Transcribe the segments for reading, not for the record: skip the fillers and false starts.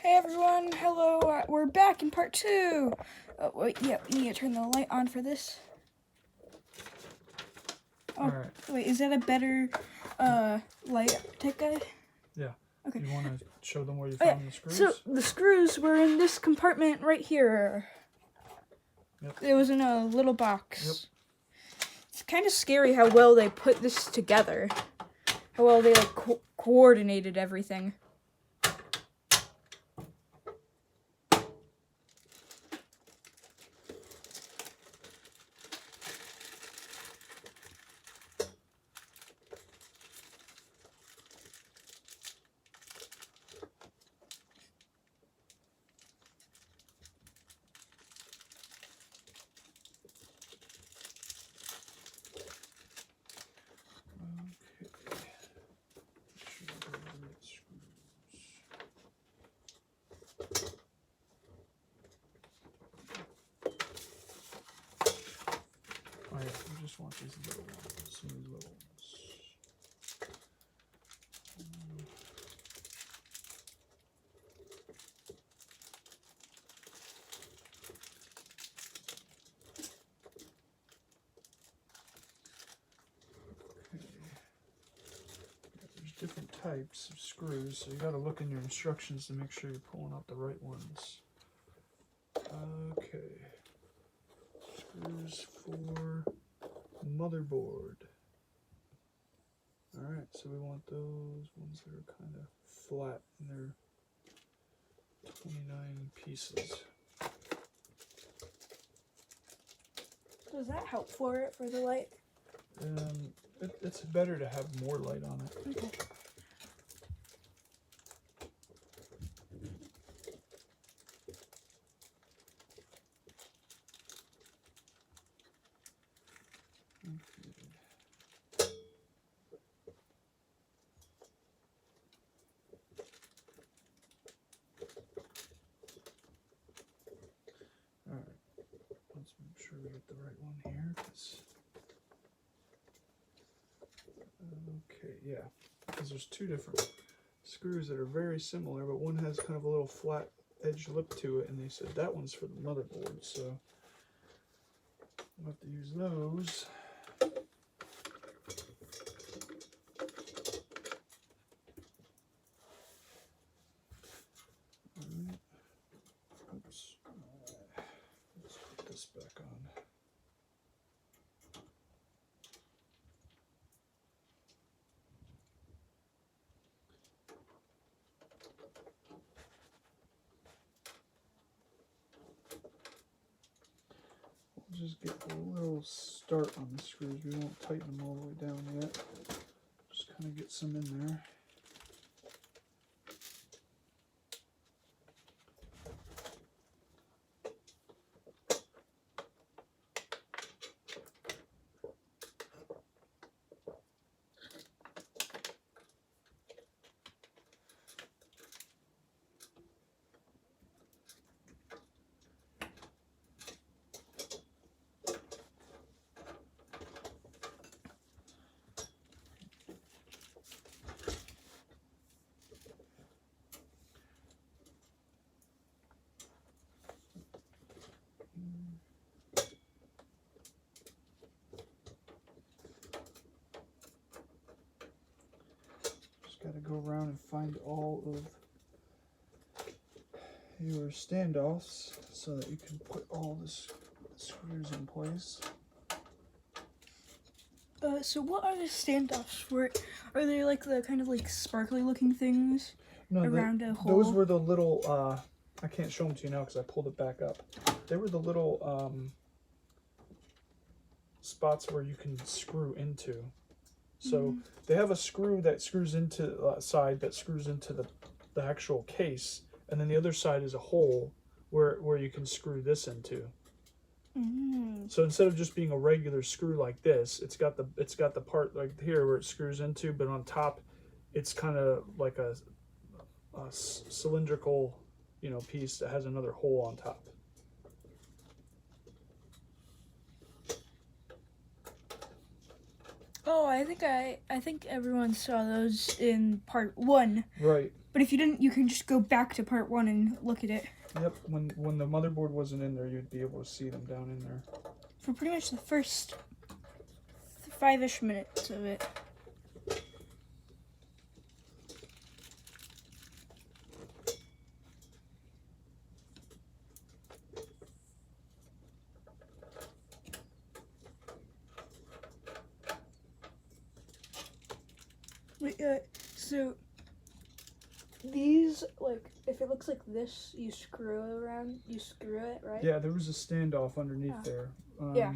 Hey everyone, hello, we're back in part 2. Oh, wait, yeah, we need to turn the light on for this. Oh, Alright. Wait, is that a better light tech guy? Yeah. Okay. You want to show them where you Oh, yeah. found the screws? So, the screws were in this compartment right here. Yep. It was in a little box. Yep. It's kind of scary how well they put this together. How well they, like, coordinated everything. Alright, we just want these little ones. Some little ones. There's different types of screws, so you gotta look in your instructions to make sure you're pulling out the right ones. Okay. Screws for motherboard. Alright, so we want those ones that are kind of flat, and they're 29 pieces. Does that help for the light? It's better to have more light on it. Okay. Alright, let's make sure we get the right one here. Okay, yeah, because there's two different screws that are very similar, but one has kind of a little flat edge lip to it, and they said that one's for the motherboard, so we'll have to use those. Alright. Oops. Let's put this back on. We'll just get a little start on the screws. We won't tighten them all the way down yet. Just kind of get some in there. Got to go around and find all of your standoffs so that you can put all the screws in place. So what are the standoffs for? Are they like the kind of like sparkly looking things around a hole? Those were the little, I can't show them to you now because I pulled it back up. They were the little spots where you can screw into. So they have a screw that screws into the side that screws into the actual case, and then the other side is a hole where you can screw this into. So instead of just being a regular screw like this, it's got the part like here where it screws into, but on top, it's kind of like a cylindrical, piece that has another hole on top. Oh, I think everyone saw those in part 1. Right. But if you didn't, you can just go back to part 1 and look at it. Yep, when the motherboard wasn't in there, you'd be able to see them down in there. For pretty much the first 5-ish minutes of it. Wait, so these, like, if it looks like this, you screw it, right? Yeah, there was a standoff underneath there. Yeah.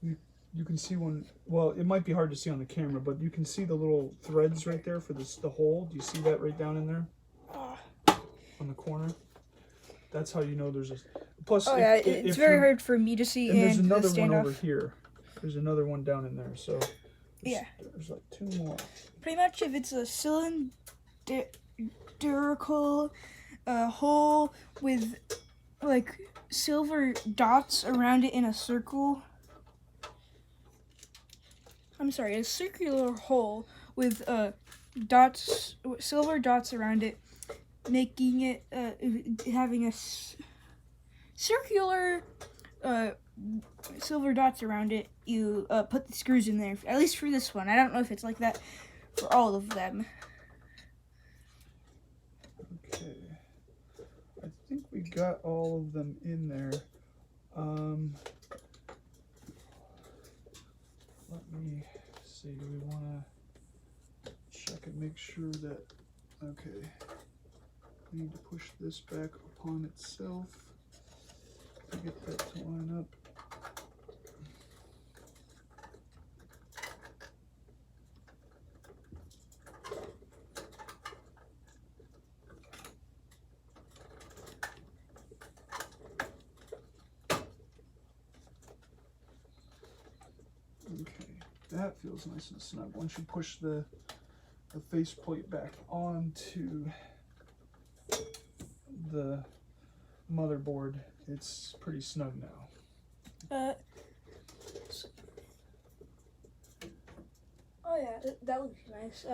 You can see one. Well, it might be hard to see on the camera, but you can see the little threads right there for the hole. Do you see that right down in there on the corner? That's how you know there's a. Plus, it's very hard for me to see. And there's the another one standoff. over here. There's another one down in there. So there's like 2 more. Pretty much, if it's a cylindrical hole with like silver dots around it in a circle. I'm sorry, a circular hole with silver dots around it, making it having a circular silver dots around it. You put the screws in there, at least for this one. I don't know if it's like that for all of them. Okay, I think we got all of them in there. Let me see, do we want to check and make sure that, okay, we need to push this back upon itself to get that to line up. Okay, that feels nice and snug. Once you push the faceplate back onto the motherboard, it's pretty snug now. Oh yeah, that looks nice.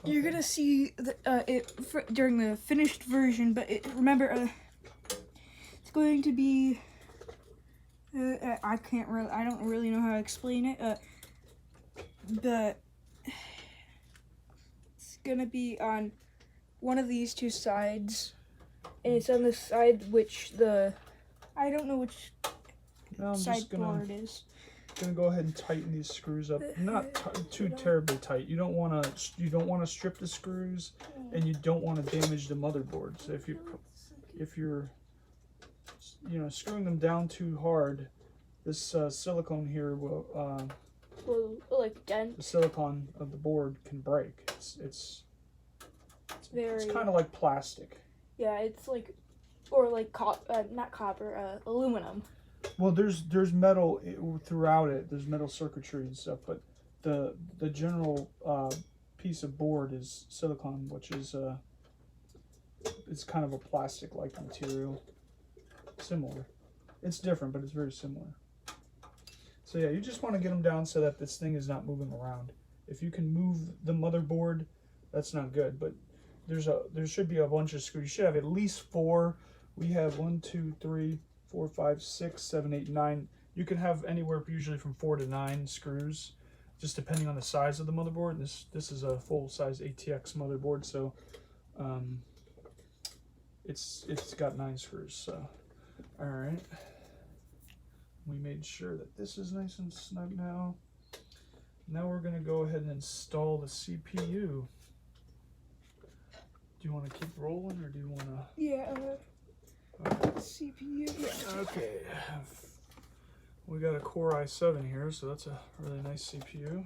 You're gonna see it during the finished version, but remember, it's going to be. I don't really know how to explain it. But it's gonna be on one of these 2 sides, and it's on the side which I don't know which side board is. Gonna go ahead and tighten these screws up, not too terribly tight. You don't want to strip the screws, and you don't want to damage the motherboard. So if you're screwing them down too hard, this silicone here will like dent. The silicone of the board can break. It's kind of like plastic. Yeah, it's like, or like not copper, aluminum. Well, there's metal throughout it. There's metal circuitry and stuff, but the general piece of board is silicone, which is it's kind of a plastic-like material. Similar. It's different, but it's very similar. So yeah, you just want to get them down so that this thing is not moving around. If you can move the motherboard, that's not good. But there should be a bunch of screws. You should have at least 4. We have 1, 2, 3, 4, 5, 6, 7, 8, 9. You can have anywhere usually from 4 to 9 screws, just depending on the size of the motherboard. This is a full-size ATX motherboard, so it's got 9 screws. So all right. We made sure that this is nice and snug now. Now we're going to go ahead and install the CPU. Do you want to keep rolling, or do you want to? Yeah. CPU. Yeah. Okay. We got a Core i7 here, so that's a really nice CPU.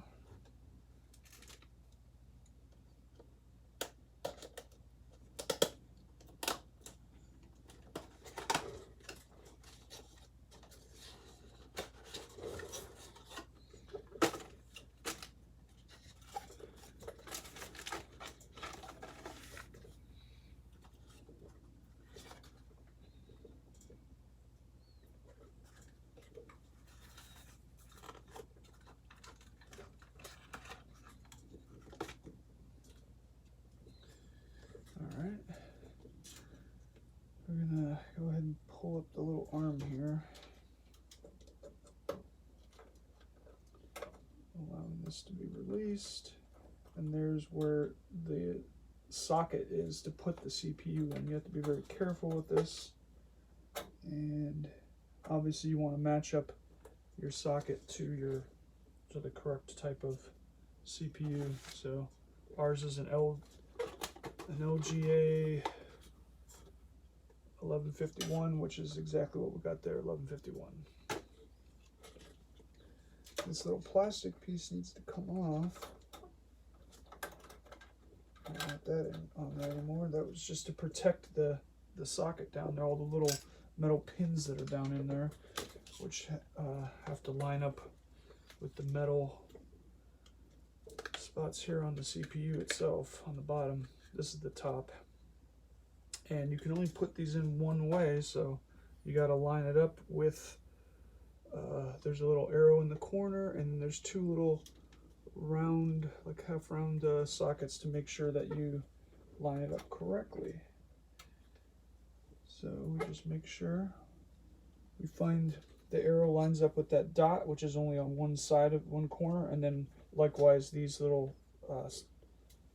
All right. We're gonna go ahead and pull up the little arm here. Allowing this to be released. And there's where the socket is to put the CPU in. You have to be very careful with this. And obviously you want to match up your socket to the correct type of CPU. So ours is an LGA 1151, which is exactly what we got there, 1151. This little plastic piece needs to come off. I don't want that on there anymore. That was just to protect the socket down there, all the little metal pins that are down in there, which have to line up with the metal spots here on the CPU itself on the bottom. This is the top. And you can only put these in one way, so you got to line it up with, there's a little arrow in the corner, and there's two little round, like half round sockets to make sure that you line it up correctly. So we just make sure we find the arrow lines up with that dot, which is only on one side of one corner, and then likewise these little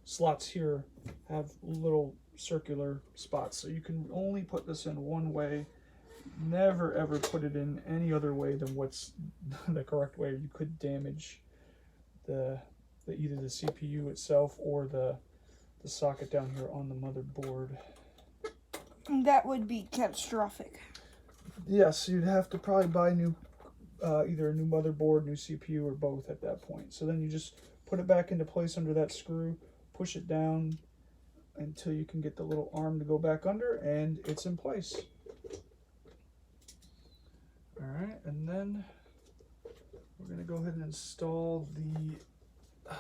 slots here have little circular spots. So you can only put this in one way. Never ever put it in any other way than what's the correct way. You could damage the either the CPU itself or the socket down here on the motherboard. That would be catastrophic. Yes, you'd have to probably buy either a new motherboard, new CPU, or both at that point. So then you just put it back into place under that screw, push it down until you can get the little arm to go back under, and it's in place. All right, and then we're going to go ahead and install the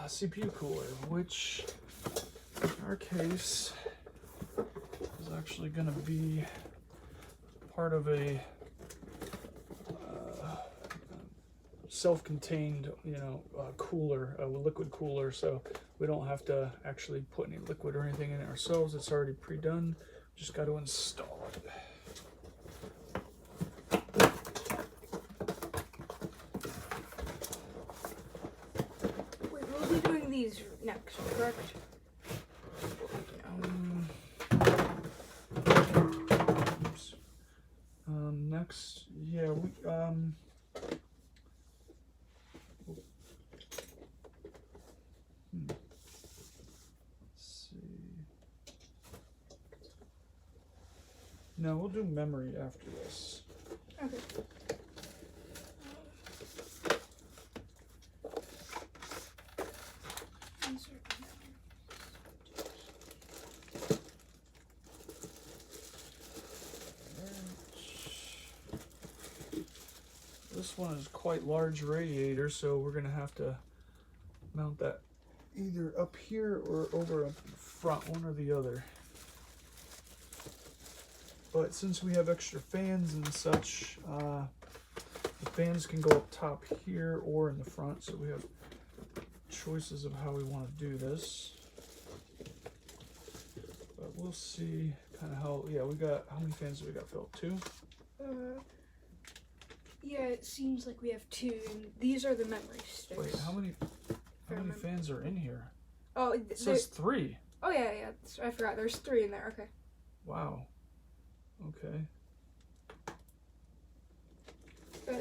CPU cooler, which in our case is actually going to be part of a self-contained, cooler, a liquid cooler, so we don't have to actually put any liquid or anything in it ourselves. It's already pre-done. Just got to install it. Wait, we'll be doing these next, correct? Next, yeah, we let's see. No, we'll do memory after this. Okay. This one is quite large radiator, so we're gonna have to mount that either up here or over up front, one or the other. But since we have extra fans and such, the fans can go up top here or in the front, so we have choices of how we want to do this. But we'll see kind of how, yeah, we got, how many fans do we got, Phil? 2? Yeah, it seems like we have 2, and these are the memory sticks. Wait, how many fans are in here? Oh, it says 3. Oh yeah, I forgot. There's 3 in there. Okay. Wow. Okay.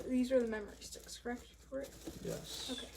These are the memory sticks, correct? For it? Yes. Okay.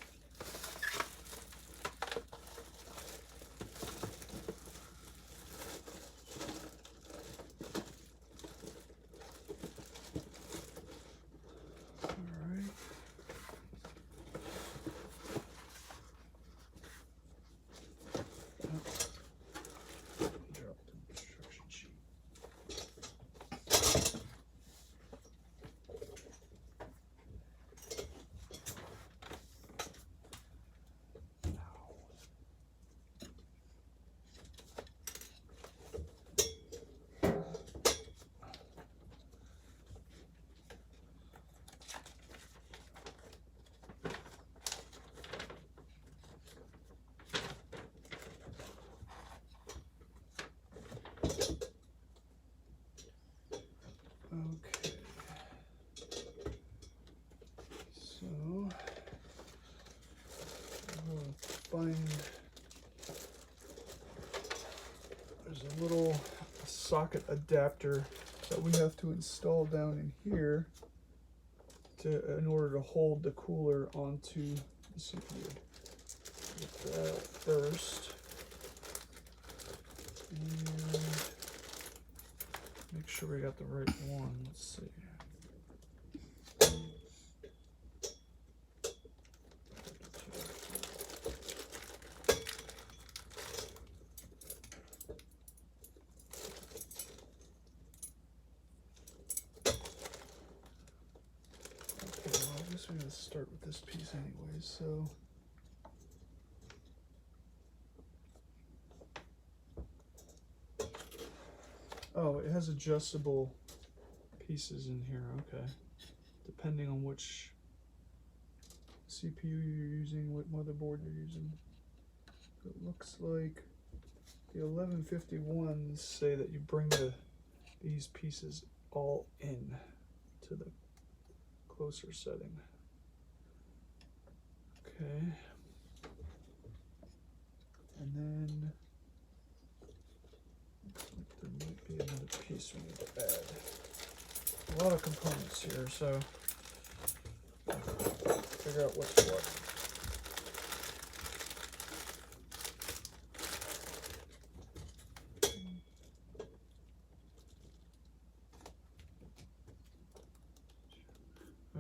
little socket adapter that we have to install down in here in order to hold the cooler onto the CPU. Get that out first. And make sure we got the right one. Let's see. I'm going to start with this piece anyway, so oh, it has adjustable pieces in here, okay, depending on which CPU you're using, what motherboard you're using. It looks like the 1151s say that you bring these pieces all in to the closer setting. Okay, and then there might be another piece we need to add. A lot of components here, so figure out what's what.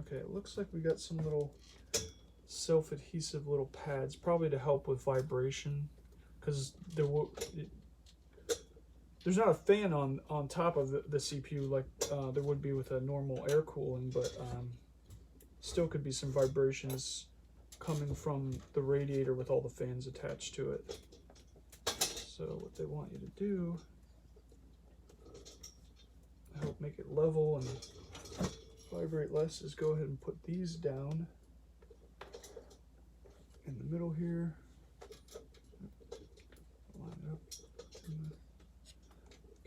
Okay, it looks like we got some little self-adhesive little pads, probably to help with vibration, because there's not a fan on top of the CPU like there would be with a normal air cooling, but still could be some vibrations coming from the radiator with all the fans attached to it. So what they want you to do to help make it level and vibrate less is go ahead and put these down in the middle here. Line it up.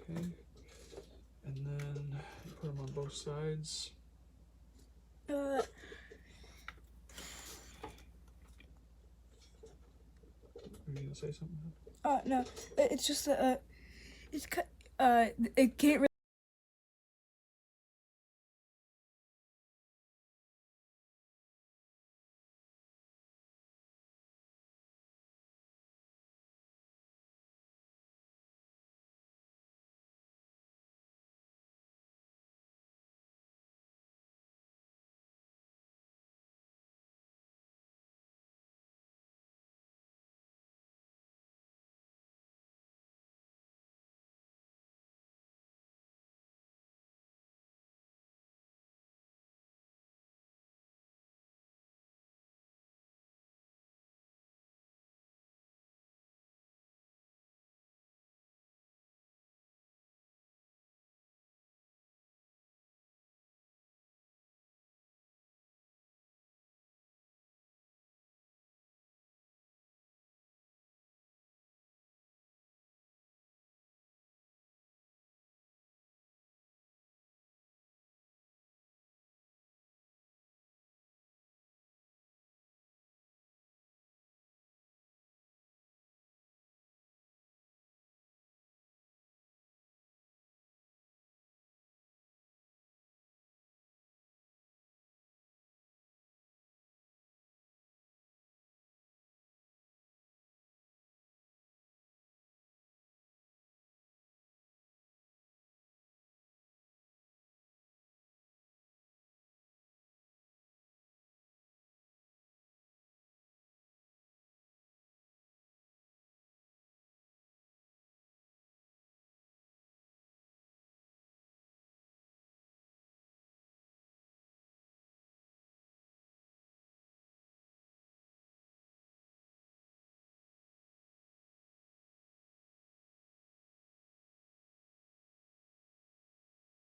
Okay. And then you put them on both sides. Were you gonna say something? No, it's just that it can't really